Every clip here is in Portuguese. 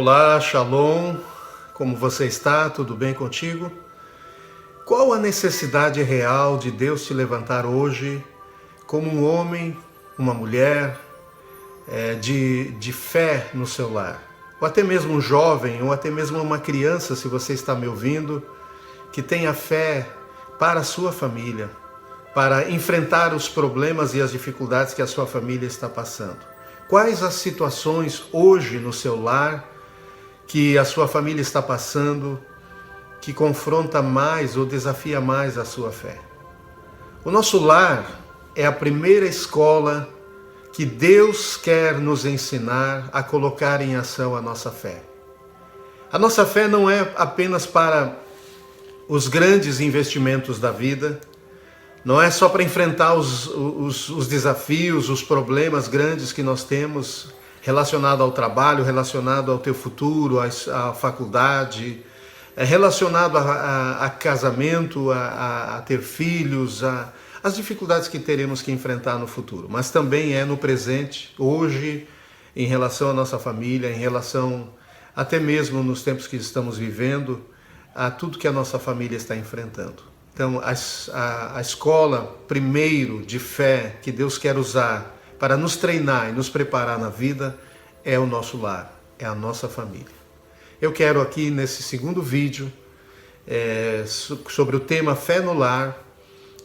Olá, Shalom, como você está? Tudo bem contigo? Qual a necessidade real de Deus te levantar hoje como um homem, uma mulher de fé no seu lar? Ou até mesmo um jovem, ou até mesmo uma criança, se você está me ouvindo, que tenha fé para a sua família, para enfrentar os problemas e as dificuldades que a sua família está passando. Quais as situações hoje no seu lar que a sua família está passando, que confronta mais ou desafia mais a sua fé? O nosso lar é a primeira escola que Deus quer nos ensinar a colocar em ação a nossa fé. A nossa fé não é apenas para os grandes investimentos da vida, não é só para enfrentar os desafios, os problemas grandes que nós temos relacionado ao trabalho, relacionado ao teu futuro, à faculdade, relacionado a casamento, a ter filhos, as dificuldades que teremos que enfrentar no futuro. Mas também é no presente, hoje, em relação à nossa família, em relação até mesmo nos tempos que estamos vivendo, a tudo que a nossa família está enfrentando. Então, a escola, primeiro, de fé que Deus quer usar para nos treinar e nos preparar na vida é o nosso lar, é a nossa família. Eu quero aqui nesse segundo vídeo, sobre o tema Fé no Lar,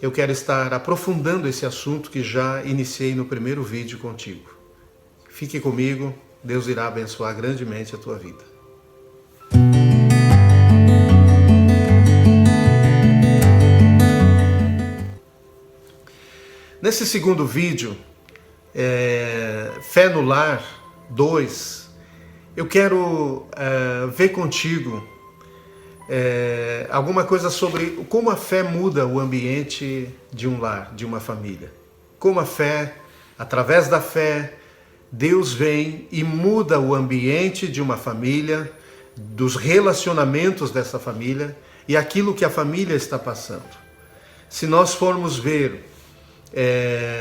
eu quero estar aprofundando esse assunto que já iniciei no primeiro vídeo contigo. Fique comigo, Deus irá abençoar grandemente a tua vida. Nesse segundo vídeo, Fé no Lar 2, eu quero ver contigo alguma coisa sobre como a fé muda o ambiente de um lar, de uma família. Como a fé, através da fé, Deus vem e muda o ambiente de uma família, dos relacionamentos dessa família e aquilo que a família está passando. Se nós formos ver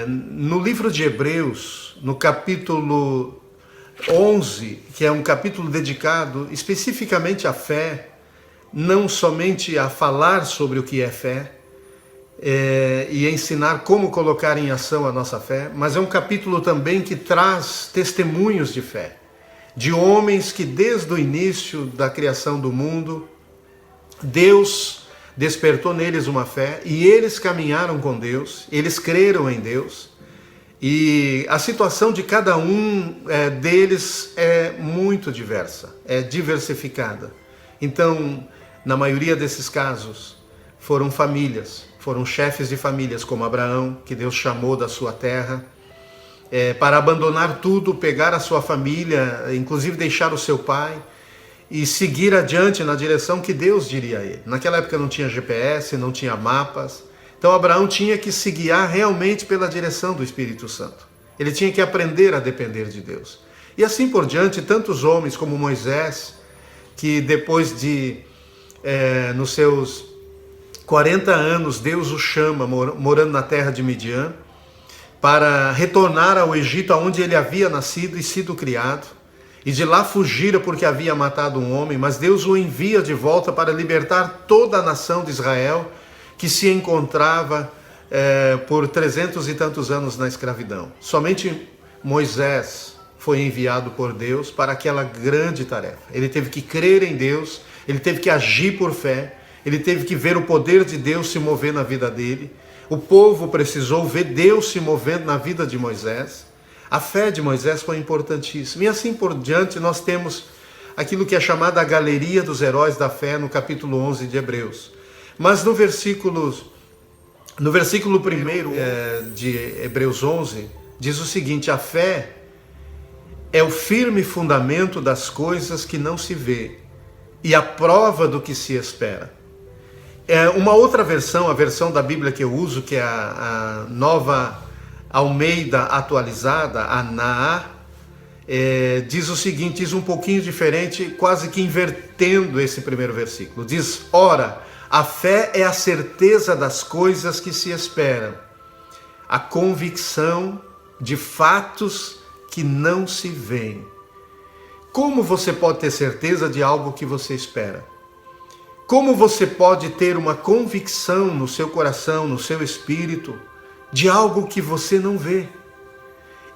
no livro de Hebreus, no capítulo 11, que é um capítulo dedicado especificamente à fé, não somente a falar sobre o que é fé e ensinar como colocar em ação a nossa fé, mas é um capítulo também que traz testemunhos de fé, de homens que desde o início da criação do mundo, Deus despertou neles uma fé e eles caminharam com Deus, eles creram em Deus. E a situação de cada um deles é muito diversa, é diversificada. Então, na maioria desses casos, foram famílias, foram chefes de famílias como Abraão, que Deus chamou da sua terra, para abandonar tudo, pegar a sua família, inclusive deixar o seu pai, e seguir adiante na direção que Deus diria a ele. Naquela época não tinha GPS, não tinha mapas. Então Abraão tinha que se guiar realmente pela direção do Espírito Santo. Ele tinha que aprender a depender de Deus. E assim por diante, tantos homens como Moisés, que depois de, nos seus 40 anos, Deus o chama, morando na terra de Midian, para retornar ao Egito, onde ele havia nascido e sido criado. E de lá fugira porque havia matado um homem, mas Deus o envia de volta para libertar toda a nação de Israel, que se encontrava por 300 e tantos anos na escravidão. Somente Moisés foi enviado por Deus para aquela grande tarefa. Ele teve que crer em Deus, ele teve que agir por fé, ele teve que ver o poder de Deus se mover na vida dele. O povo precisou ver Deus se movendo na vida de Moisés. A fé de Moisés foi importantíssima. E assim por diante nós temos aquilo que é chamada a galeria dos heróis da fé no capítulo 11 de Hebreus. Mas no versículo 1 de Hebreus 11, diz o seguinte: a fé é o firme fundamento das coisas que não se vê e a prova do que se espera. Uma outra versão, a versão da Bíblia que eu uso, que é a Nova Almeida atualizada, a NAA, diz o seguinte, diz um pouquinho diferente, quase que invertendo esse primeiro versículo. Diz: ora, a fé é a certeza das coisas que se esperam, a convicção de fatos que não se veem. como você pode ter certeza de algo que você espera? Como você pode ter uma convicção no seu coração, no seu espírito, de algo que você não vê?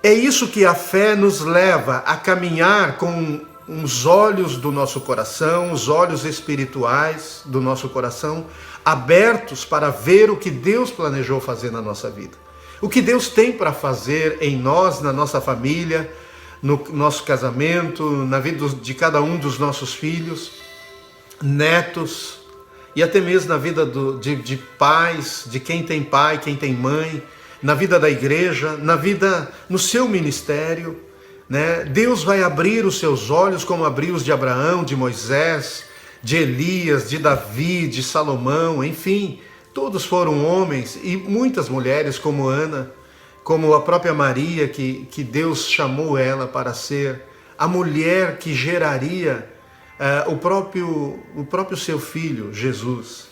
É isso que a fé nos leva a caminhar com os olhos do nosso coração, os olhos espirituais do nosso coração, abertos para ver o que Deus planejou fazer na nossa vida. O que Deus tem para fazer em nós, na nossa família, no nosso casamento, na vida de cada um dos nossos filhos, netos, e até mesmo na vida de pais, de quem tem pai, quem tem mãe, na vida da igreja, na vida, no seu ministério, né? Deus vai abrir os seus olhos como abriu os de Abraão, de Moisés, de Elias, de Davi, de Salomão, enfim, todos foram homens, e muitas mulheres como Ana, como a própria Maria, que Deus chamou ela para ser a mulher que geraria o próprio seu filho, Jesus.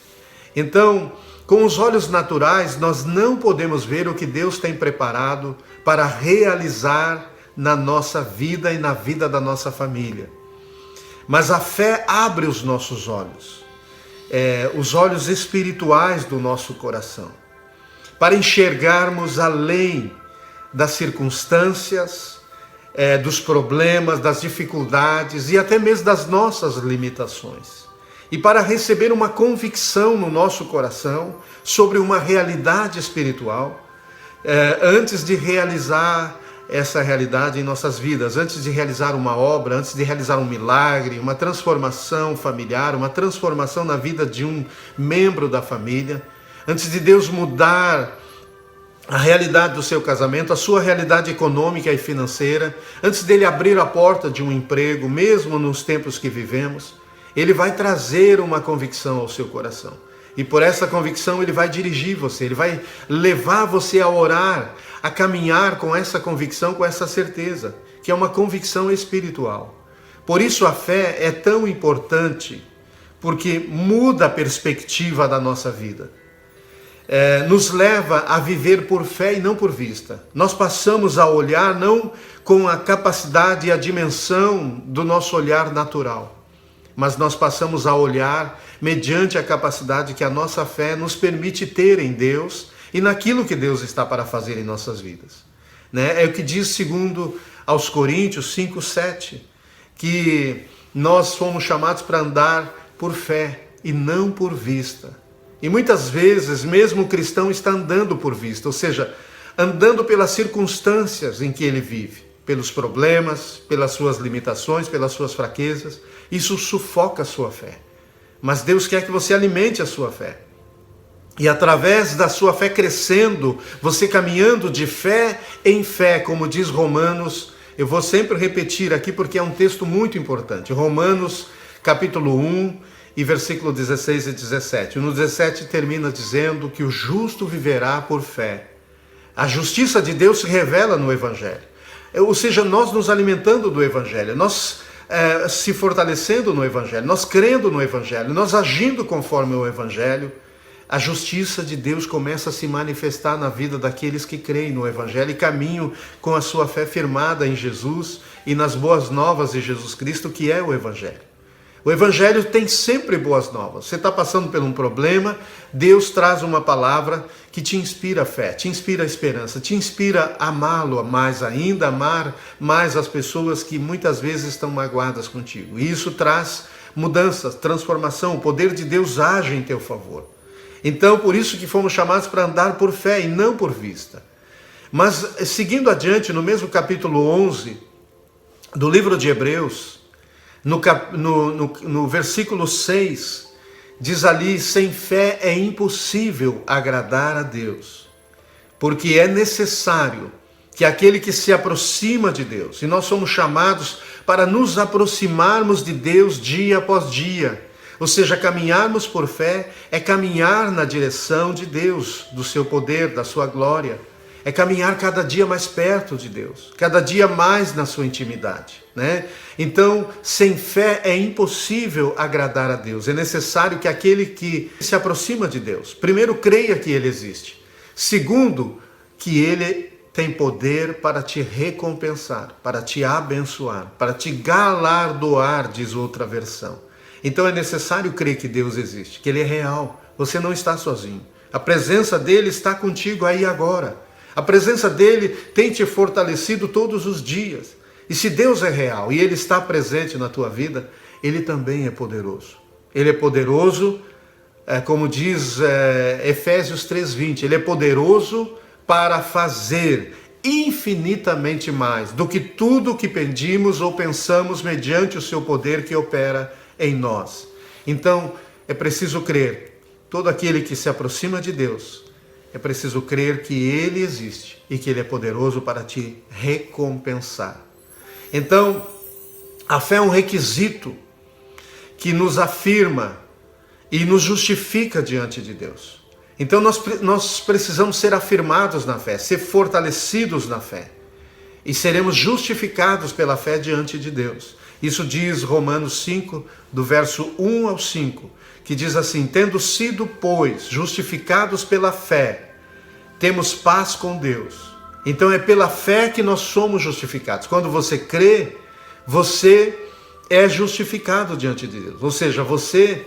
Então, com os olhos naturais, nós não podemos ver o que Deus tem preparado para realizar na nossa vida e na vida da nossa família. Mas a fé abre os nossos olhos, os olhos espirituais do nosso coração, para enxergarmos além das circunstâncias, dos problemas, das dificuldades e até mesmo das nossas limitações. E para receber uma convicção no nosso coração sobre uma realidade espiritual, antes de realizar essa realidade em nossas vidas, antes de realizar uma obra, antes de realizar um milagre, uma transformação familiar, uma transformação na vida de um membro da família, antes de Deus mudar a realidade do seu casamento, a sua realidade econômica e financeira, antes dele abrir a porta de um emprego, mesmo nos tempos que vivemos, ele vai trazer uma convicção ao seu coração. E por essa convicção ele vai dirigir você, ele vai levar você a orar, a caminhar com essa convicção, com essa certeza, que é uma convicção espiritual. Por isso a fé é tão importante, porque muda a perspectiva da nossa vida. Nos leva a viver por fé e não por vista. Nós passamos a olhar não com a capacidade e a dimensão do nosso olhar natural, mas nós passamos a olhar mediante a capacidade que a nossa fé nos permite ter em Deus e naquilo que Deus está para fazer em nossas vidas. É o que diz segundo aos Coríntios 5:7, que nós fomos chamados para andar por fé e não por vista. E muitas vezes, mesmo o cristão está andando por vista, ou seja, andando pelas circunstâncias em que ele vive, pelos problemas, pelas suas limitações, pelas suas fraquezas. Isso sufoca a sua fé. Mas Deus quer que você alimente a sua fé. E através da sua fé crescendo, você caminhando de fé em fé, como diz Romanos, eu vou sempre repetir aqui porque é um texto muito importante. Romanos capítulo 1 e versículo 16 e 17. No 17 termina dizendo que o justo viverá por fé. A justiça de Deus se revela no Evangelho. Ou seja, nós nos alimentando do Evangelho, nós se fortalecendo no Evangelho, nós crendo no Evangelho, nós agindo conforme o Evangelho, a justiça de Deus começa a se manifestar na vida daqueles que creem no Evangelho e caminham com a sua fé firmada em Jesus e nas boas novas de Jesus Cristo, que é o Evangelho. O Evangelho tem sempre boas novas. Você está passando por um problema, Deus traz uma palavra que te inspira a fé, te inspira a esperança, te inspira a amá-lo mais ainda, amar mais as pessoas que muitas vezes estão magoadas contigo. E isso traz mudanças, transformação, o poder de Deus age em teu favor. Então, por isso que fomos chamados para andar por fé e não por vista. Mas, seguindo adiante, no mesmo capítulo 11 do livro de Hebreus, no versículo 6, diz ali: sem fé é impossível agradar a Deus, porque é necessário que aquele que se aproxima de Deus, e nós somos chamados para nos aproximarmos de Deus dia após dia, ou seja, caminharmos por fé é caminhar na direção de Deus, do seu poder, da sua glória. É caminhar cada dia mais perto de Deus, cada dia mais na sua intimidade, Então, sem fé é impossível agradar a Deus. É necessário que aquele que se aproxima de Deus, primeiro, creia que Ele existe. Segundo, que Ele tem poder para te recompensar, para te abençoar, para te galardoar, diz outra versão. Então é necessário crer que Deus existe, que Ele é real. Você não está sozinho. A presença dEle está contigo aí agora. A presença dEle tem te fortalecido todos os dias. E se Deus é real e Ele está presente na tua vida, Ele também é poderoso. Ele é poderoso, como diz Efésios 3:20, Ele é poderoso para fazer infinitamente mais do que tudo o que pedimos ou pensamos mediante o seu poder que opera em nós. Então, é preciso crer. Todo aquele que se aproxima de Deus, é preciso crer que Ele existe e que Ele é poderoso para te recompensar. Então, a fé é um requisito que nos afirma e nos justifica diante de Deus. Então nós precisamos ser afirmados na fé, ser fortalecidos na fé. E seremos justificados pela fé diante de Deus. Isso diz Romanos 5, do verso 1 ao 5, que diz assim: tendo sido, pois, justificados pela fé, temos paz com Deus. Então é pela fé que nós somos justificados. Quando você crê, você é justificado diante de Deus. Ou seja, você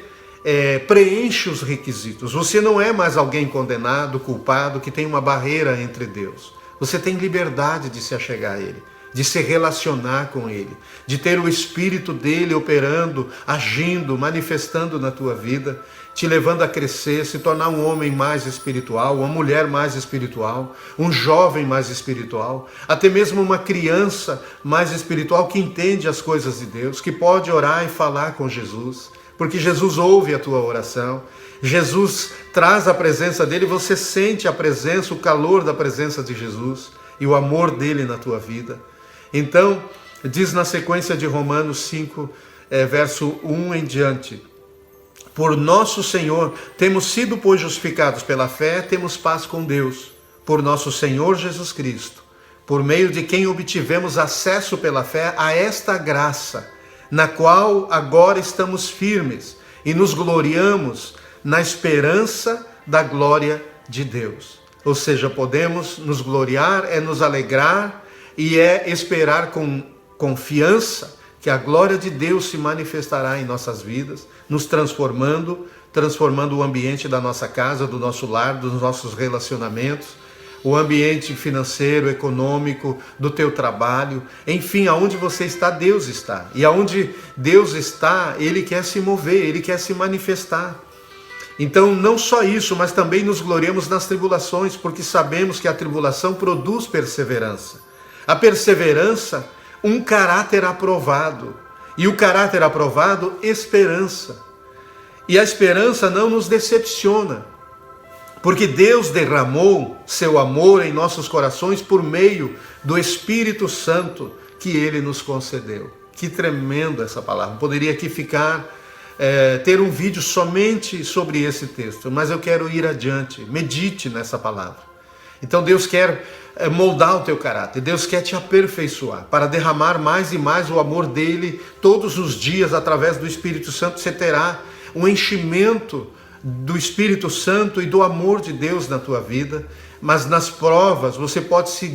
preenche os requisitos. Você não é mais alguém condenado, culpado, que tem uma barreira entre Deus. Você tem liberdade de se achegar a Ele, de se relacionar com Ele, de ter o Espírito dEle operando, agindo, manifestando na tua vida, te levando a crescer, se tornar um homem mais espiritual, uma mulher mais espiritual, um jovem mais espiritual, até mesmo uma criança mais espiritual que entende as coisas de Deus, que pode orar e falar com Jesus, porque Jesus ouve a tua oração, Jesus traz a presença dEle, você sente a presença, o calor da presença de Jesus e o amor dEle na tua vida. Então, diz na sequência de Romanos 5, verso 1 em diante: por nosso Senhor, temos sido, pois, justificados pela fé, temos paz com Deus, por nosso Senhor Jesus Cristo, por meio de quem obtivemos acesso pela fé a esta graça, na qual agora estamos firmes e nos gloriamos na esperança da glória de Deus. Ou seja, podemos nos gloriar, nos alegrar e esperar com confiança que a glória de Deus se manifestará em nossas vidas, nos transformando o ambiente da nossa casa, do nosso lar, dos nossos relacionamentos, o ambiente financeiro, econômico, do teu trabalho, enfim, aonde você está, Deus está. E aonde Deus está, Ele quer se mover, Ele quer se manifestar. Então, não só isso, mas também nos gloriamos nas tribulações, porque sabemos que a tribulação produz perseverança. A perseverança, um caráter aprovado. E o caráter aprovado, esperança. E a esperança não nos decepciona, porque Deus derramou seu amor em nossos corações por meio do Espírito Santo que Ele nos concedeu. Que tremendo essa palavra. Poderia aqui ter um vídeo somente sobre esse texto, mas eu quero ir adiante. Medite nessa palavra. Então Deus quer moldar o teu caráter, Deus quer te aperfeiçoar, para derramar mais e mais o amor dEle todos os dias através do Espírito Santo. Você terá um enchimento do Espírito Santo e do amor de Deus na tua vida, mas nas provas você pode se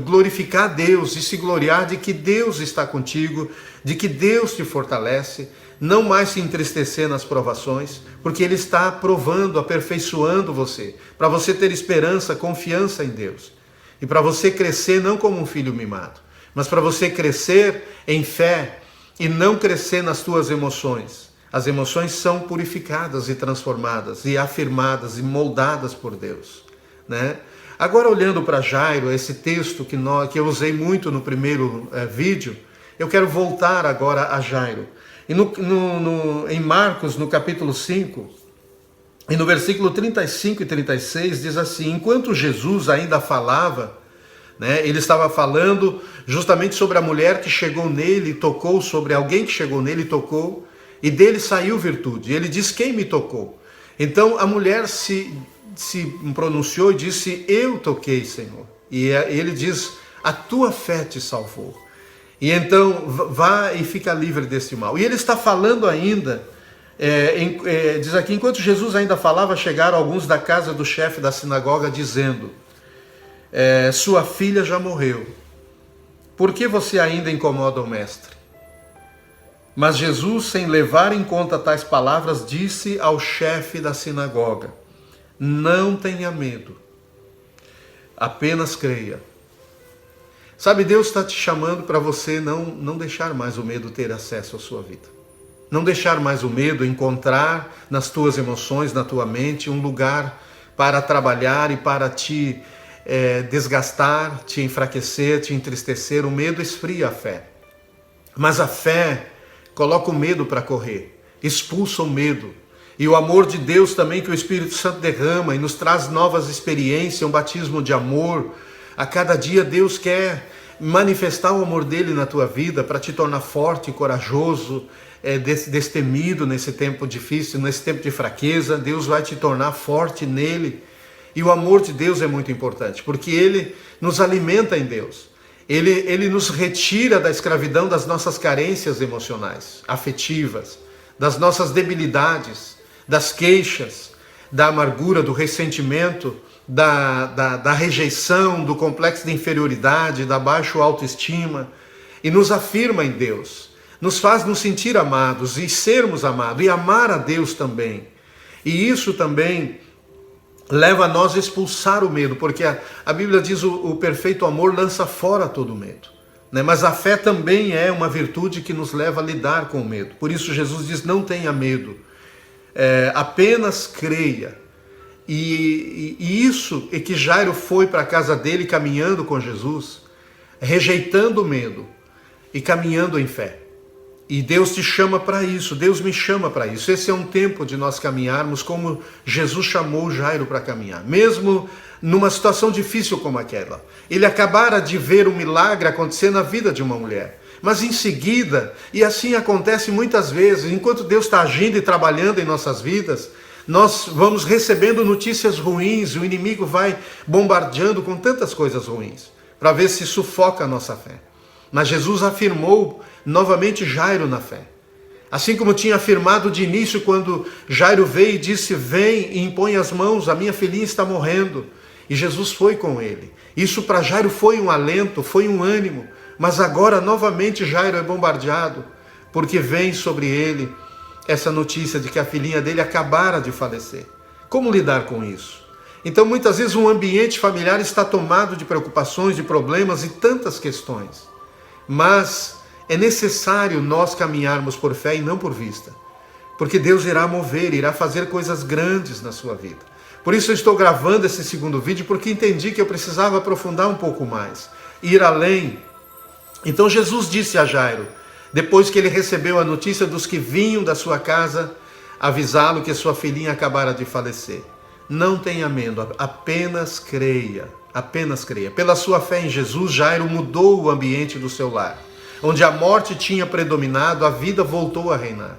glorificar a Deus e se gloriar de que Deus está contigo, de que Deus te fortalece, não mais se entristecer nas provações, porque Ele está provando, aperfeiçoando você, para você ter esperança, confiança em Deus, e para você crescer não como um filho mimado, mas para você crescer em fé e não crescer nas tuas emoções. As emoções são purificadas e transformadas e afirmadas e moldadas por Deus, né? Agora, olhando para Jairo, esse texto que eu usei muito no primeiro vídeo, eu quero voltar agora a Jairo. E em Marcos, no capítulo 5, e no versículo 35 e 36, diz assim: enquanto Jesus ainda falava, né, ele estava falando justamente sobre a mulher que chegou nele e tocou, sobre alguém que chegou nele e tocou, e dele saiu virtude. E ele diz: quem me tocou? Então a mulher se pronunciou e disse: eu toquei, Senhor. E ele diz: a tua fé te salvou. E então vá e fica livre desse mal. E ele está falando ainda, diz aqui: enquanto Jesus ainda falava, chegaram alguns da casa do chefe da sinagoga, dizendo: sua filha já morreu. Por que você ainda incomoda o mestre? Mas Jesus, sem levar em conta tais palavras, disse ao chefe da sinagoga: não tenha medo, apenas creia. Sabe, Deus está te chamando para você não deixar mais o medo ter acesso à sua vida. Não deixar mais o medo encontrar nas tuas emoções, na tua mente, um lugar para trabalhar e para te desgastar, te enfraquecer, te entristecer. O medo esfria a fé. Mas a fé coloca o medo para correr, expulsa o medo. E o amor de Deus também, que o Espírito Santo derrama e nos traz novas experiências, um batismo de amor. A cada dia Deus quer manifestar o amor dele na tua vida para te tornar forte e corajoso, destemido nesse tempo difícil, nesse tempo de fraqueza. Deus vai te tornar forte nele. E o amor de Deus é muito importante, porque ele nos alimenta em Deus. Ele nos retira da escravidão das nossas carências emocionais, afetivas, das nossas debilidades, das queixas, da amargura, do ressentimento, da rejeição, do complexo de inferioridade, da baixa autoestima, e nos afirma em Deus, nos faz nos sentir amados e sermos amados, e amar a Deus também. E isso também leva a nós a expulsar o medo, porque a Bíblia diz o perfeito amor lança fora todo medo, né? Mas a fé também é uma virtude que nos leva a lidar com o medo. Por isso Jesus diz: não tenha medo, apenas creia. E isso é que Jairo foi para a casa dele caminhando com Jesus, rejeitando o medo e caminhando em fé. E Deus te chama para isso, Deus me chama para isso. Esse é um tempo de nós caminharmos como Jesus chamou Jairo para caminhar. Mesmo numa situação difícil como aquela. Ele acabara de ver um milagre acontecer na vida de uma mulher. Mas em seguida, e assim acontece muitas vezes, enquanto Deus está agindo e trabalhando em nossas vidas, nós vamos recebendo notícias ruins, o inimigo vai bombardeando com tantas coisas ruins, para ver se sufoca a nossa fé. Mas Jesus afirmou novamente Jairo na fé. Assim como tinha afirmado de início quando Jairo veio e disse: vem e impõe as mãos, a minha filhinha está morrendo. E Jesus foi com ele. Isso para Jairo foi um alento, foi um ânimo. Mas agora novamente Jairo é bombardeado, porque vem sobre ele essa notícia de que a filhinha dele acabara de falecer. Como lidar com isso? Então muitas vezes um ambiente familiar está tomado de preocupações, de problemas e tantas questões. Mas é necessário nós caminharmos por fé e não por vista. Porque Deus irá mover, irá fazer coisas grandes na sua vida. Por isso eu estou gravando esse segundo vídeo, porque entendi que eu precisava aprofundar um pouco mais, ir além. Então Jesus disse a Jairo, depois que ele recebeu a notícia dos que vinham da sua casa avisá-lo que sua filhinha acabara de falecer: não tenha medo, apenas creia. Apenas creia. Pela sua fé em Jesus, Jairo mudou o ambiente do seu lar. Onde a morte tinha predominado, a vida voltou a reinar.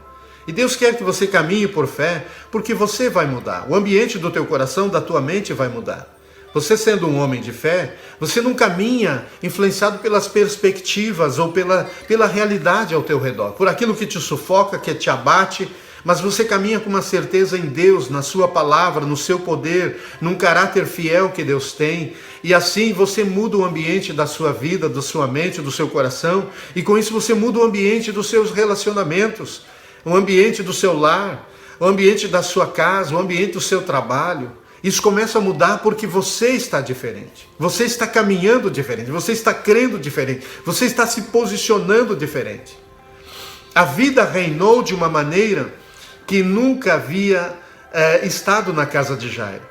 E Deus quer que você caminhe por fé, porque você vai mudar. O ambiente do teu coração, da tua mente vai mudar. Você sendo um homem de fé, você não caminha influenciado pelas perspectivas ou pela realidade ao teu redor, por aquilo que te sufoca, que te abate, mas você caminha com uma certeza em Deus, na sua palavra, no seu poder, num caráter fiel que Deus tem, e assim você muda o ambiente da sua vida, da sua mente, do seu coração, e com isso você muda o ambiente dos seus relacionamentos, o ambiente do seu lar, o ambiente da sua casa, o ambiente do seu trabalho. Isso começa a mudar porque você está diferente, você está caminhando diferente, você está crendo diferente, você está se posicionando diferente. A vida reinou de uma maneira que nunca havia estado na casa de Jairo,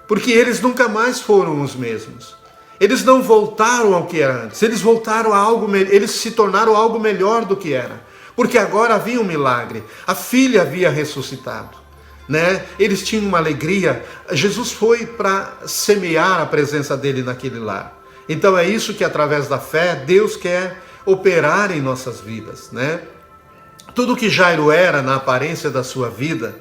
porque eles nunca mais foram os mesmos. Eles não voltaram ao que era antes, eles voltaram a algo, eles se tornaram algo melhor do que era, porque agora havia um milagre, a filha havia ressuscitado, né? Eles tinham uma alegria. Jesus foi para semear a presença dele naquele lar. Então é isso que através da fé Deus quer operar em nossas vidas, né? Tudo que Jairo era na aparência da sua vida,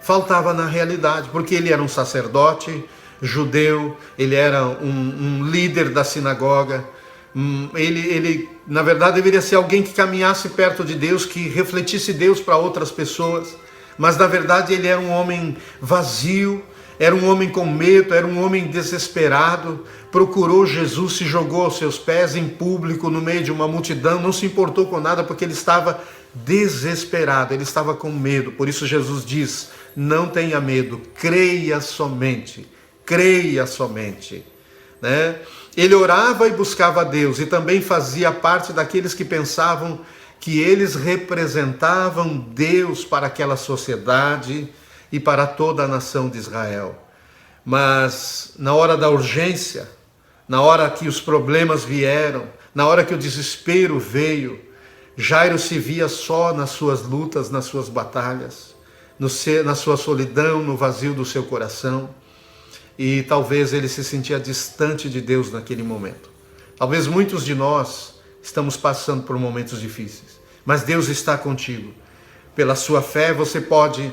faltava na realidade, porque ele era um sacerdote judeu, ele era um líder da sinagoga, ele na verdade deveria ser alguém que caminhasse perto de Deus, que refletisse Deus para outras pessoas, mas na verdade ele era um homem vazio, era um homem com medo, era um homem desesperado, procurou Jesus, se jogou aos seus pés em público, no meio de uma multidão, não se importou com nada porque ele estava desesperado, ele estava com medo. Por isso Jesus diz: não tenha medo, creia somente, creia somente. Né? Ele orava e buscava a Deus e também fazia parte daqueles que pensavam que eles representavam Deus para aquela sociedade e para toda a nação de Israel. Mas na hora da urgência, na hora que os problemas vieram, na hora que o desespero veio, Jairo se via só nas suas lutas, nas suas batalhas, na sua solidão, no vazio do seu coração. E talvez ele se sentia distante de Deus naquele momento. Talvez muitos de nós estamos passando por momentos difíceis, mas Deus está contigo. Pela sua fé você pode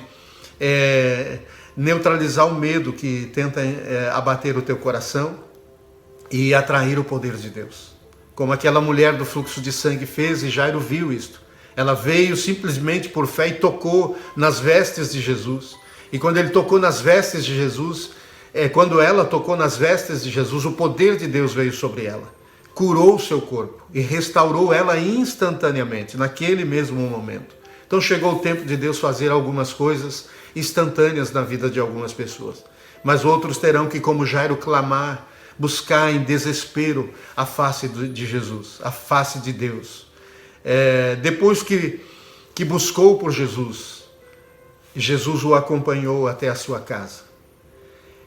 neutralizar o medo que tenta abater o teu coração e atrair o poder de Deus. Como aquela mulher do fluxo de sangue fez, e Jairo viu isto. Ela veio simplesmente por fé e tocou nas vestes de Jesus. E quando ele tocou nas vestes de Jesus, quando ela tocou nas vestes de Jesus, o poder de Deus veio sobre ela, curou o seu corpo e restaurou ela instantaneamente, naquele mesmo momento. Então chegou o tempo de Deus fazer algumas coisas instantâneas na vida de algumas pessoas, mas outros terão que, como Jairo, clamar, buscar em desespero a face de Jesus, a face de Deus. Depois que buscou por Jesus, Jesus o acompanhou até a sua casa.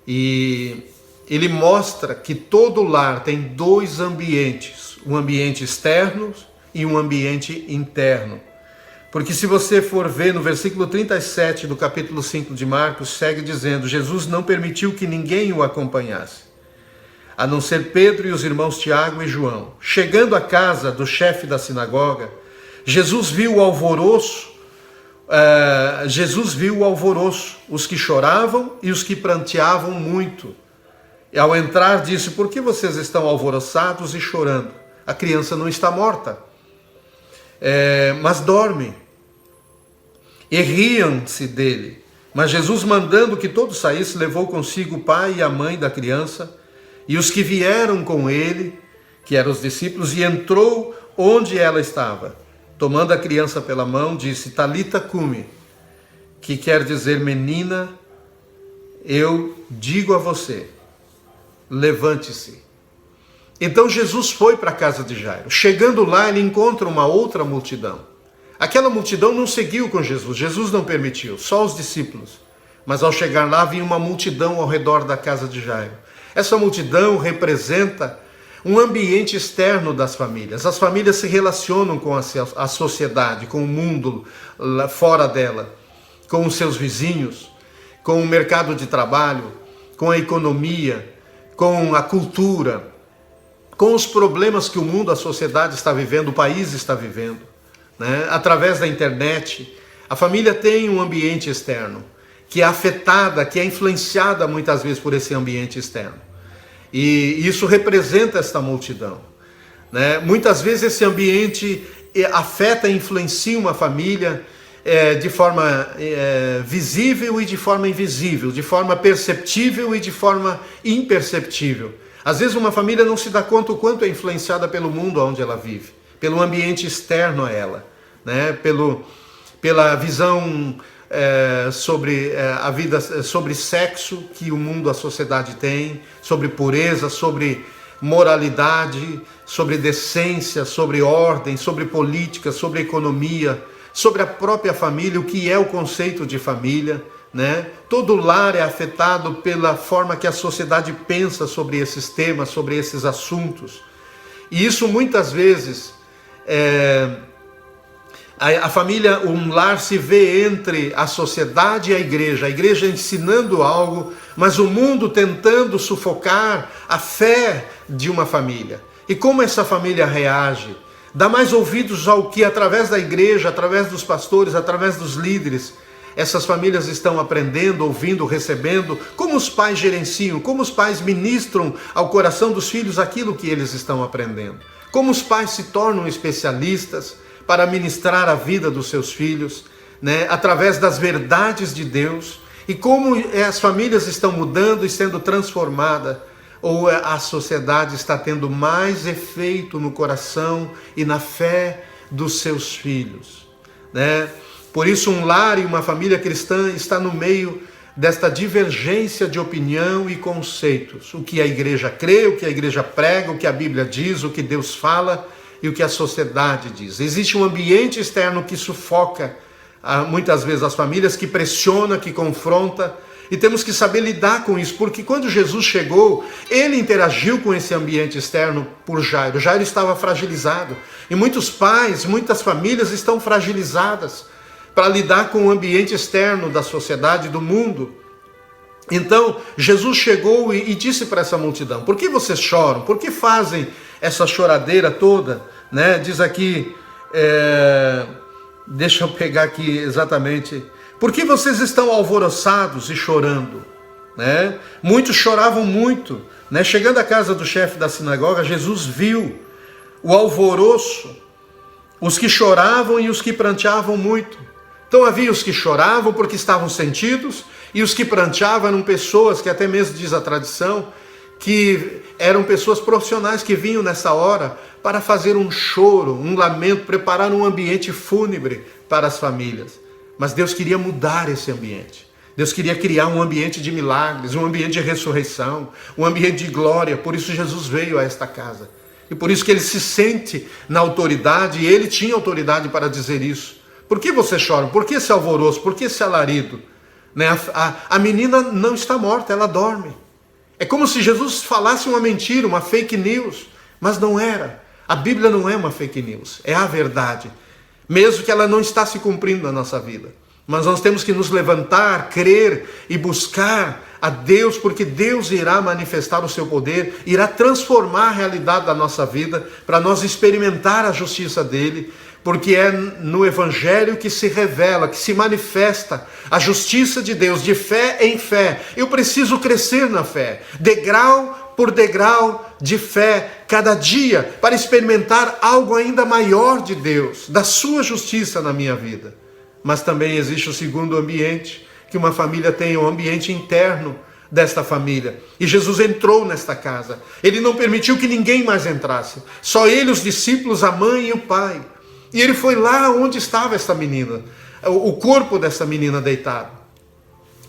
E ele mostra que todo lar tem dois ambientes, um ambiente externo e um ambiente interno. Porque se você for ver no versículo 37 do capítulo 5 de Marcos, segue dizendo: Jesus não permitiu que ninguém o acompanhasse, a não ser Pedro e os irmãos Tiago e João. Chegando à casa do chefe da sinagoga, Jesus viu o alvoroço, os que choravam e os que pranteavam muito. E ao entrar disse: por que vocês estão alvoroçados e chorando? A criança não está morta, mas dorme. E riam-se dele. Mas Jesus, mandando que todos saíssem, levou consigo o pai e a mãe da criança e os que vieram com ele, que eram os discípulos, e entrou onde ela estava. Tomando a criança pela mão, disse: Talita cumi, que quer dizer: menina, eu digo a você, levante-se. Então Jesus foi para a casa de Jairo. Chegando lá, ele encontra uma outra multidão. Aquela multidão não seguiu com Jesus, Jesus não permitiu, só os discípulos. Mas ao chegar lá, havia uma multidão ao redor da casa de Jairo. Essa multidão representa um ambiente externo das famílias. As famílias se relacionam com a sociedade, com o mundo lá fora dela, com os seus vizinhos, com o mercado de trabalho, com a economia, com a cultura, com os problemas que o mundo, a sociedade está vivendo, o país está vivendo. Né? Através da internet, a família tem um ambiente externo, que é afetada, que é influenciada muitas vezes por esse ambiente externo. E isso representa esta multidão. Né? Muitas vezes esse ambiente afeta e influencia uma família de forma visível e de forma invisível, de forma perceptível e de forma imperceptível. Às vezes uma família não se dá conta o quanto é influenciada pelo mundo onde ela vive, pelo ambiente externo a ela, né? Pela visão sobre a vida, sobre sexo que o mundo, a sociedade tem, sobre pureza, sobre moralidade, sobre decência, sobre ordem, sobre política, sobre economia, sobre a própria família, o que é o conceito de família, né? Todo lar é afetado pela forma que a sociedade pensa sobre esses temas, sobre esses assuntos. E isso muitas vezes a família, um lar se vê entre a sociedade e a igreja ensinando algo, mas o mundo tentando sufocar a fé de uma família. E como essa família reage? Dá mais ouvidos ao que através da igreja, através dos pastores, através dos líderes, essas famílias estão aprendendo, ouvindo, recebendo, como os pais gerenciam, como os pais ministram ao coração dos filhos aquilo que eles estão aprendendo. Como os pais se tornam especialistas para ministrar a vida dos seus filhos, né, através das verdades de Deus E como as famílias estão mudando e sendo transformadas, ou a sociedade está tendo mais efeito no coração e na fé dos seus filhos, né? Por isso, um lar e uma família cristã está no meio desta divergência de opinião e conceitos. O que a igreja crê, o que a igreja prega, o que a Bíblia diz, o que Deus fala e o que a sociedade diz. Existe um ambiente externo que sufoca muitas vezes as famílias, que pressiona, que confronta, e temos que saber lidar com isso, porque quando Jesus chegou, ele interagiu com esse ambiente externo por Jairo. Jairo estava fragilizado, e muitos pais, muitas famílias estão fragilizadas para lidar com o ambiente externo da sociedade, do mundo. Então, Jesus chegou e disse para essa multidão: por que vocês choram? Por que fazem essa choradeira toda? Né? Diz aqui, deixa eu pegar aqui exatamente. Por que vocês estão alvoroçados e chorando? Né? Muitos choravam muito. Né? Chegando à casa do chefe da sinagoga, Jesus viu o alvoroço, os que choravam e os que pranteavam muito. Então havia os que choravam porque estavam sentidos, e os que pranteavam eram pessoas que, até mesmo diz a tradição, que eram pessoas profissionais que vinham nessa hora para fazer um choro, um lamento, preparar um ambiente fúnebre para as famílias. Mas Deus queria mudar esse ambiente. Deus queria criar um ambiente de milagres, um ambiente de ressurreição, um ambiente de glória. Por isso Jesus veio a esta casa. E por isso que ele se sente na autoridade, e ele tinha autoridade para dizer isso. Por que vocês choram? Por que esse alvoroço? Por que esse alarido? Né? A menina não está morta, ela dorme. É como se Jesus falasse uma mentira, uma fake news, mas não era. A Bíblia não é uma fake news, é a verdade. Mesmo que ela não está se cumprindo na nossa vida. Mas nós temos que nos levantar, crer e buscar a Deus, porque Deus irá manifestar o seu poder, irá transformar a realidade da nossa vida, para nós experimentar a justiça dele, porque é no Evangelho que se revela, que se manifesta a justiça de Deus, de fé em fé. Eu preciso crescer na fé, degrau por degrau de fé, cada dia, para experimentar algo ainda maior de Deus, da sua justiça na minha vida. Mas também existe o segundo ambiente, que uma família tem, um ambiente interno desta família. E Jesus entrou nesta casa. Ele não permitiu que ninguém mais entrasse. Só ele, os discípulos, a mãe e o pai. E ele foi lá onde estava essa menina, o corpo dessa menina deitado.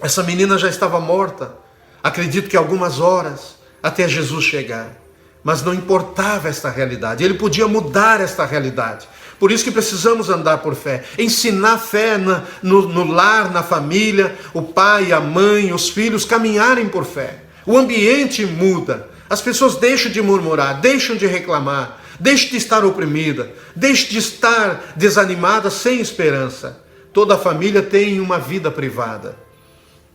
Essa menina já estava morta, acredito que algumas horas, até Jesus chegar. Mas não importava esta realidade, ele podia mudar esta realidade. Por isso que precisamos andar por fé, ensinar fé no lar, na família, o pai, a mãe, os filhos caminharem por fé. O ambiente muda, as pessoas deixam de murmurar, deixam de reclamar, deixam de estar oprimida, deixam de estar desanimada, sem esperança. Toda a família tem uma vida privada,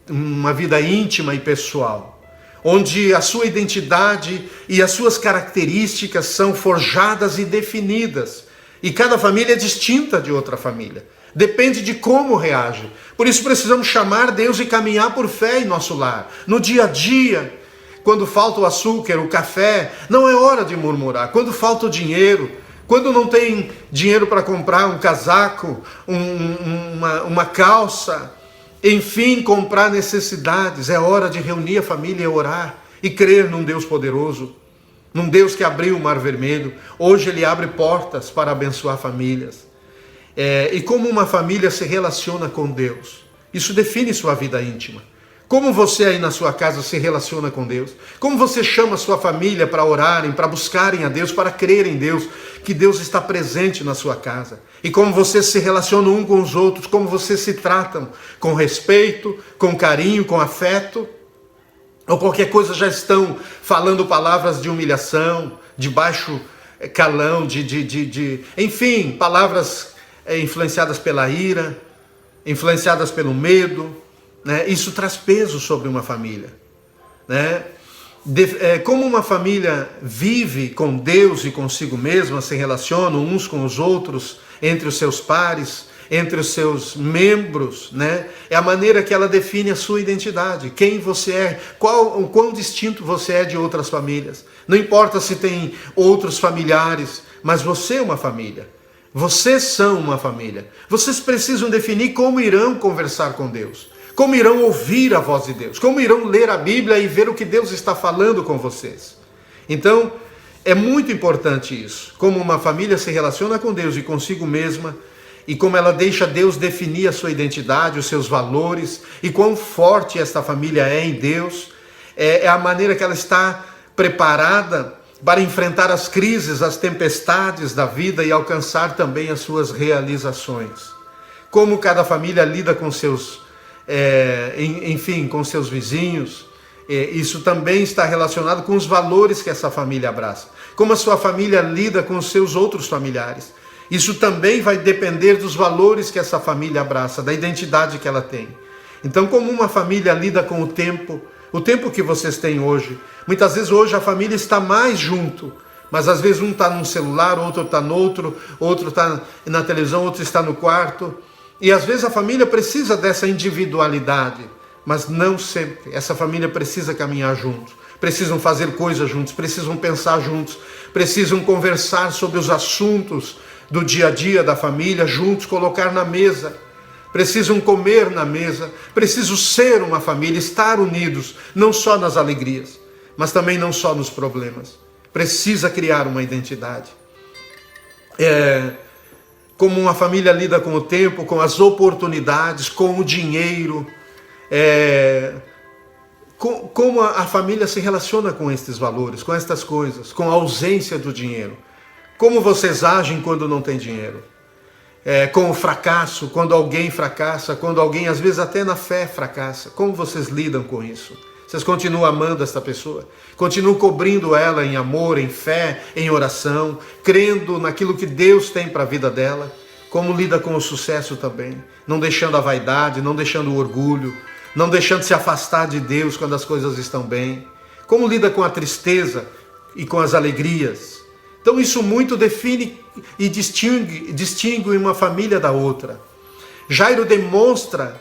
uma vida íntima e pessoal, onde a sua identidade e as suas características são forjadas e definidas. E cada família é distinta de outra família. Depende de como reage. Por isso precisamos chamar Deus e caminhar por fé em nosso lar. No dia a dia, quando falta o açúcar, o café, não é hora de murmurar. Quando falta o dinheiro, quando não tem dinheiro para comprar um casaco, uma calça, enfim, comprar necessidades, é hora de reunir a família e orar e crer num Deus poderoso, num Deus que abriu o Mar Vermelho. Hoje ele abre portas para abençoar famílias. E como uma família se relaciona com Deus, isso define sua vida íntima. Como você aí na sua casa se relaciona com Deus? Como você chama a sua família para orarem, para buscarem a Deus, para crerem em Deus, que Deus está presente na sua casa? E como vocês se relacionam um com os outros, como vocês se tratam com respeito, com carinho, com afeto? Ou qualquer coisa já estão falando palavras de humilhação, de baixo calão, enfim, palavras influenciadas pela ira, influenciadas pelo medo, né? Isso traz peso sobre uma família, né? Como uma família vive com Deus e consigo mesma, se relacionam uns com os outros, entre os seus pares, entre os seus membros, né? É a maneira que ela define a sua identidade, quem você é, o quão distinto você é de outras famílias. Não importa se tem outros familiares, mas você é uma família. Vocês são uma família. Vocês precisam definir como irão conversar com Deus, Como irão ouvir a voz de Deus? Como irão ler a Bíblia e ver o que Deus está falando com vocês? Então, é muito importante isso. Como uma família se relaciona com Deus e consigo mesma, e como ela deixa Deus definir a sua identidade, os seus valores, e quão forte esta família é em Deus, é a maneira que ela está preparada para enfrentar as crises, as tempestades da vida e alcançar também as suas realizações. Como cada família lida com seus, com seus vizinhos, isso também está relacionado com os valores que essa família abraça. Como a sua família lida com os seus outros familiares. Isso também vai depender dos valores que essa família abraça, da identidade que ela tem. Então, como uma família lida com o tempo que vocês têm hoje. Muitas vezes hoje a família está mais junto, mas às vezes um está num celular, outro está no outro está na televisão, outro está no quarto. E às vezes a família precisa dessa individualidade, mas não sempre. Essa família precisa caminhar junto, precisam fazer coisas juntos, precisam pensar juntos, precisam conversar sobre os assuntos do dia a dia da família juntos, colocar na mesa. Precisam comer na mesa, precisam ser uma família, estar unidos, não só nas alegrias, mas também não só nos problemas. Precisa criar uma identidade. Como uma família lida com o tempo, com as oportunidades, com o dinheiro, como a família se relaciona com estes valores, com estas coisas, com a ausência do dinheiro. Como vocês agem quando não tem dinheiro? Com o fracasso, quando alguém fracassa, quando alguém, às vezes até na fé, fracassa. Como vocês lidam com isso? Vocês continuam amando esta pessoa? Continuam cobrindo ela em amor, em fé, em oração, crendo naquilo que Deus tem para a vida dela? Como lida com o sucesso também? Não deixando a vaidade, não deixando o orgulho, não deixando se afastar de Deus quando as coisas estão bem? Como lida com a tristeza e com as alegrias? Então isso muito define e distingue uma família da outra. Jairo demonstra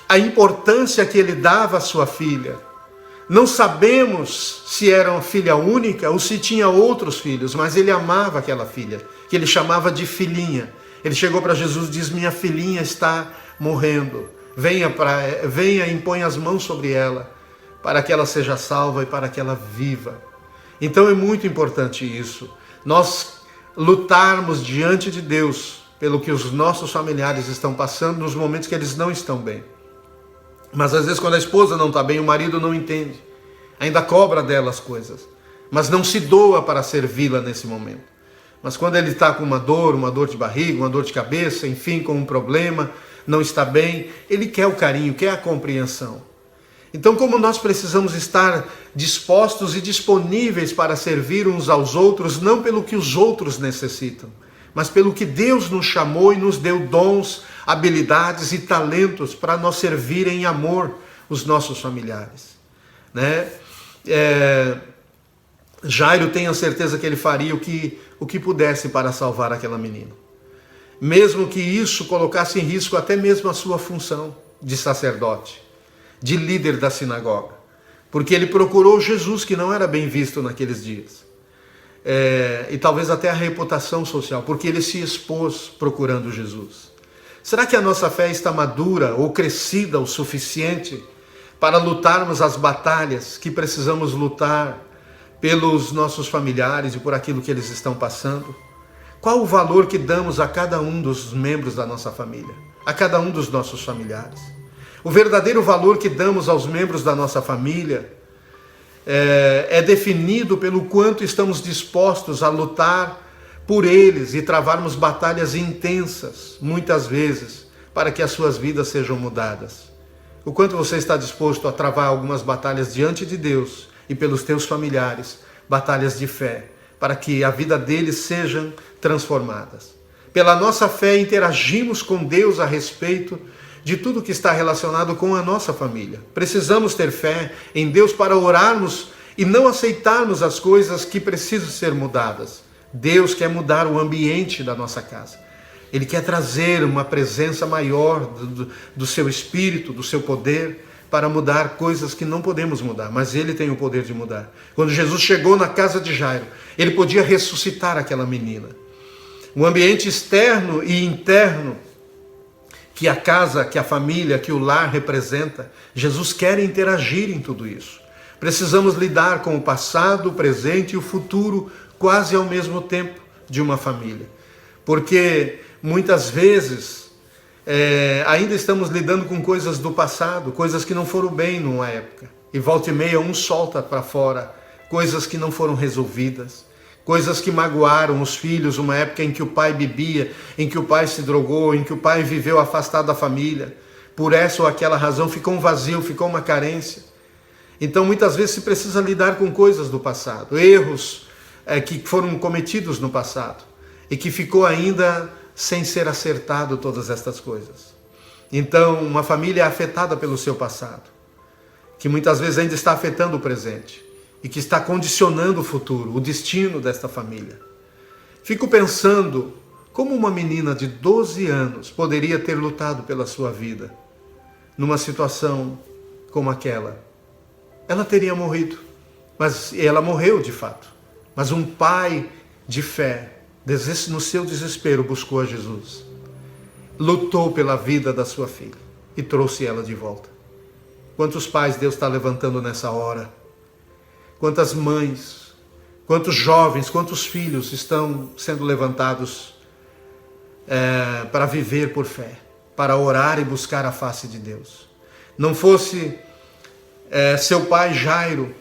a importância que ele dava à sua filha. Não sabemos se era uma filha única ou se tinha outros filhos, mas ele amava aquela filha, que ele chamava de filhinha. Ele chegou para Jesus e diz: minha filhinha está morrendo. Venha e impõe as mãos sobre ela, para que ela seja salva e para que ela viva. Então é muito importante isso. Nós lutarmos diante de Deus pelo que os nossos familiares estão passando nos momentos que eles não estão bem. Mas às vezes quando a esposa não está bem, o marido não entende. Ainda cobra dela as coisas. Mas não se doa para servi-la nesse momento. Mas quando ele está com uma dor de barriga, uma dor de cabeça, enfim, com um problema, não está bem, ele quer o carinho, quer a compreensão. Então, como nós precisamos estar dispostos e disponíveis para servir uns aos outros, não pelo que os outros necessitam, mas pelo que Deus nos chamou e nos deu dons, habilidades e talentos para nós servir em amor os nossos familiares. Jairo tem a certeza que ele faria o que pudesse para salvar aquela menina. Mesmo que isso colocasse em risco até mesmo a sua função de sacerdote, de líder da sinagoga, porque ele procurou Jesus, que não era bem visto naqueles dias, e talvez até a reputação social, porque ele se expôs procurando Jesus. Será que a nossa fé está madura ou crescida o suficiente para lutarmos as batalhas que precisamos lutar pelos nossos familiares e por aquilo que eles estão passando? Qual o valor que damos a cada um dos membros da nossa família, a cada um dos nossos familiares? O verdadeiro valor que damos aos membros da nossa família é definido pelo quanto estamos dispostos a lutar por eles e travarmos batalhas intensas, muitas vezes, para que as suas vidas sejam mudadas. O quanto você está disposto a travar algumas batalhas diante de Deus e pelos teus familiares, batalhas de fé, para que a vida deles sejam transformadas. Pela nossa fé, interagimos com Deus a respeito de tudo que está relacionado com a nossa família. Precisamos ter fé em Deus para orarmos e não aceitarmos as coisas que precisam ser mudadas. Deus quer mudar o ambiente da nossa casa. Ele quer trazer uma presença maior do seu Espírito, do seu poder, para mudar coisas que não podemos mudar, mas Ele tem o poder de mudar. Quando Jesus chegou na casa de Jairo, Ele podia ressuscitar aquela menina. Um ambiente externo e interno que a casa, que a família, que o lar representa. Jesus quer interagir em tudo isso. Precisamos lidar com o passado, o presente e o futuro quase ao mesmo tempo de uma família. Porque muitas vezes ainda estamos lidando com coisas do passado, coisas que não foram bem numa época. E volta e meia um solta para fora coisas que não foram resolvidas, coisas que magoaram os filhos, uma época em que o pai bebia, em que o pai se drogou, em que o pai viveu afastado da família. Por essa ou aquela razão ficou um vazio, ficou uma carência. Então muitas vezes se precisa lidar com coisas do passado, erros que foram cometidos no passado e que ficou ainda sem ser acertado todas estas coisas. Então uma família é afetada pelo seu passado, que muitas vezes ainda está afetando o presente e que está condicionando o futuro, o destino desta família. Fico pensando como uma menina de 12 anos poderia ter lutado pela sua vida numa situação como aquela. Ela teria morrido, mas ela morreu de fato. Mas um pai de fé, no seu desespero, buscou a Jesus. Lutou pela vida da sua filha e trouxe ela de volta. Quantos pais Deus está levantando nessa hora? Quantas mães, quantos jovens, quantos filhos estão sendo levantados para viver por fé, para orar e buscar a face de Deus. Não fosse seu pai Jairo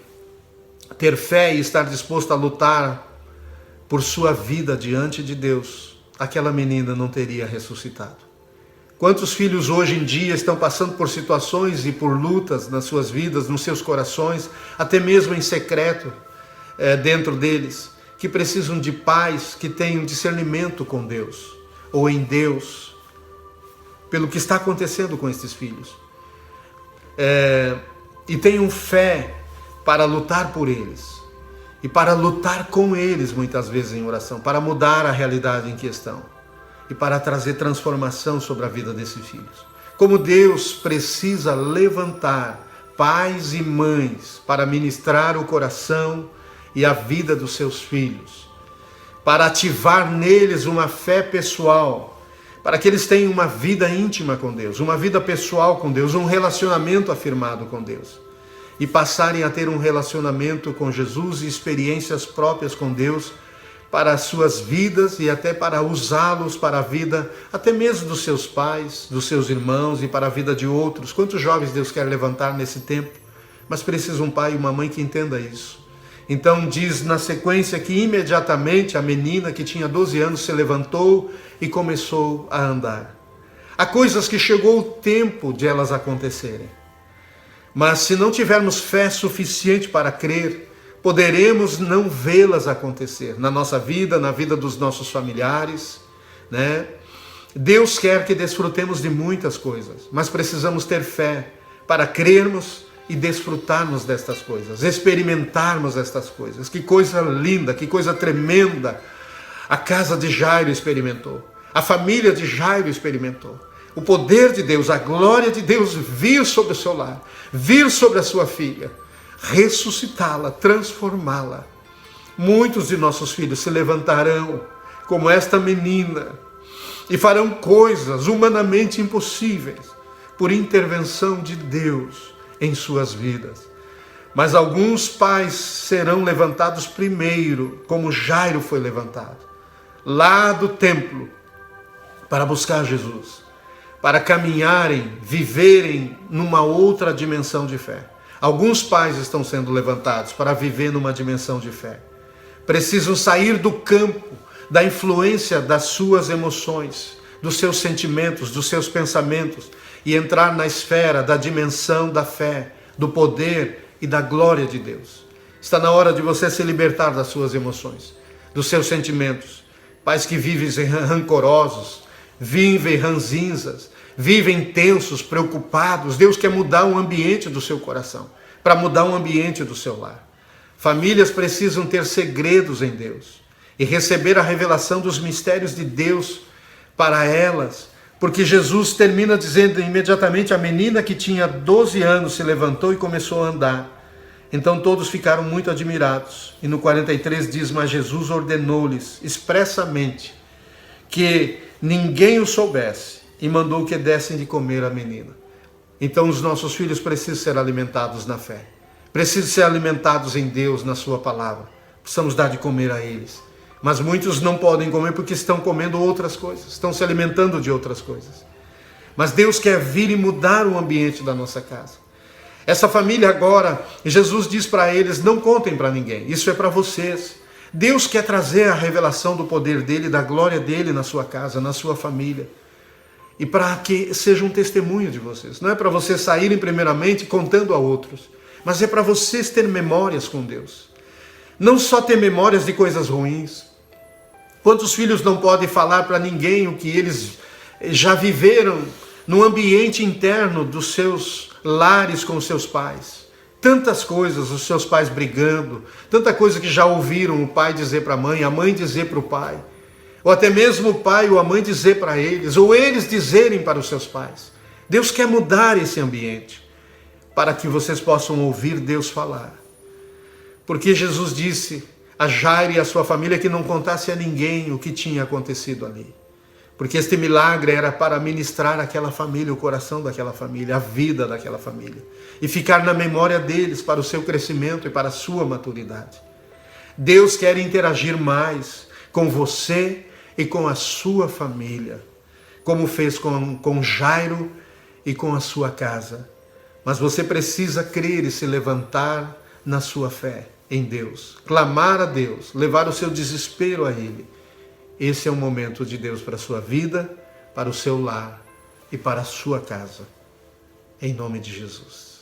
ter fé e estar disposto a lutar por sua vida diante de Deus, aquela menina não teria ressuscitado. Quantos filhos hoje em dia estão passando por situações e por lutas nas suas vidas, nos seus corações, até mesmo em secreto dentro deles, que precisam de pais que tenham discernimento com Deus, ou em Deus, pelo que está acontecendo com estes filhos. E tenham fé para lutar por eles, e para lutar com eles muitas vezes em oração, para mudar a realidade em que estão. E para trazer transformação sobre a vida desses filhos. Como Deus precisa levantar pais e mães para ministrar o coração e a vida dos seus filhos, para ativar neles uma fé pessoal, para que eles tenham uma vida íntima com Deus, uma vida pessoal com Deus, um relacionamento afirmado com Deus, e passarem a ter um relacionamento com Jesus e experiências próprias com Deus, para as suas vidas e até para usá-los para a vida, até mesmo dos seus pais, dos seus irmãos e para a vida de outros. Quantos jovens Deus quer levantar nesse tempo? Mas precisa um pai e uma mãe que entenda isso. Então diz na sequência que imediatamente a menina que tinha 12 anos se levantou e começou a andar. Há coisas que chegou o tempo de elas acontecerem. Mas se não tivermos fé suficiente para crer, poderemos não vê-las acontecer na nossa vida, na vida dos nossos familiares, né? Deus quer que desfrutemos de muitas coisas, mas precisamos ter fé para crermos e desfrutarmos destas coisas, experimentarmos estas coisas. Que coisa linda, que coisa tremenda a casa de Jairo experimentou, a família de Jairo experimentou. O poder de Deus, a glória de Deus vir sobre o seu lar, vir sobre a sua filha, ressuscitá-la, transformá-la. Muitos de nossos filhos se levantarão como esta menina e farão coisas humanamente impossíveis por intervenção de Deus em suas vidas. Mas alguns pais serão levantados primeiro, como Jairo foi levantado, lá do templo, para buscar Jesus, para caminharem, viverem numa outra dimensão de fé. Alguns pais estão sendo levantados para viver numa dimensão de fé. Precisam sair do campo da influência das suas emoções, dos seus sentimentos, dos seus pensamentos e entrar na esfera da dimensão da fé, do poder e da glória de Deus. Está na hora de você se libertar das suas emoções, dos seus sentimentos. Pais que vivem rancorosos, vivem ranzinzas, vivem tensos, preocupados. Deus quer mudar o ambiente do seu coração, para mudar o ambiente do seu lar. Famílias precisam ter segredos em Deus e receber a revelação dos mistérios de Deus para elas, porque Jesus termina dizendo imediatamente: a menina que tinha 12 anos se levantou e começou a andar. Então todos ficaram muito admirados. E no 43 diz: mas Jesus ordenou-lhes expressamente que ninguém o soubesse e mandou que dessem de comer à menina. Então os nossos filhos precisam ser alimentados na fé. Precisam ser alimentados em Deus, na sua palavra. Precisamos dar de comer a eles. Mas muitos não podem comer porque estão comendo outras coisas, estão se alimentando de outras coisas. Mas Deus quer vir e mudar o ambiente da nossa casa. Essa família agora, Jesus diz para eles, não contem para ninguém, isso é para vocês. Deus quer trazer a revelação do poder dele, da glória dele na sua casa, na sua família. E para que seja um testemunho de vocês. Não é para vocês saírem primeiramente contando a outros, mas é para vocês terem memórias com Deus. Não só ter memórias de coisas ruins. Quantos filhos não podem falar para ninguém o que eles já viveram no ambiente interno dos seus lares com os seus pais? Tantas coisas, os seus pais brigando, tanta coisa que já ouviram o pai dizer para a mãe dizer para o pai, ou até mesmo o pai ou a mãe dizer para eles, ou eles dizerem para os seus pais. Deus quer mudar esse ambiente, para que vocês possam ouvir Deus falar. Porque Jesus disse a Jairo e a sua família que não contasse a ninguém o que tinha acontecido ali. Porque este milagre era para ministrar aquela família, o coração daquela família, a vida daquela família. E ficar na memória deles para o seu crescimento e para a sua maturidade. Deus quer interagir mais com você e com a sua família, como fez com Jairo e com a sua casa. Mas você precisa crer e se levantar na sua fé em Deus, clamar a Deus, levar o seu desespero a Ele. Esse é o momento de Deus para a sua vida, para o seu lar e para a sua casa. Em nome de Jesus.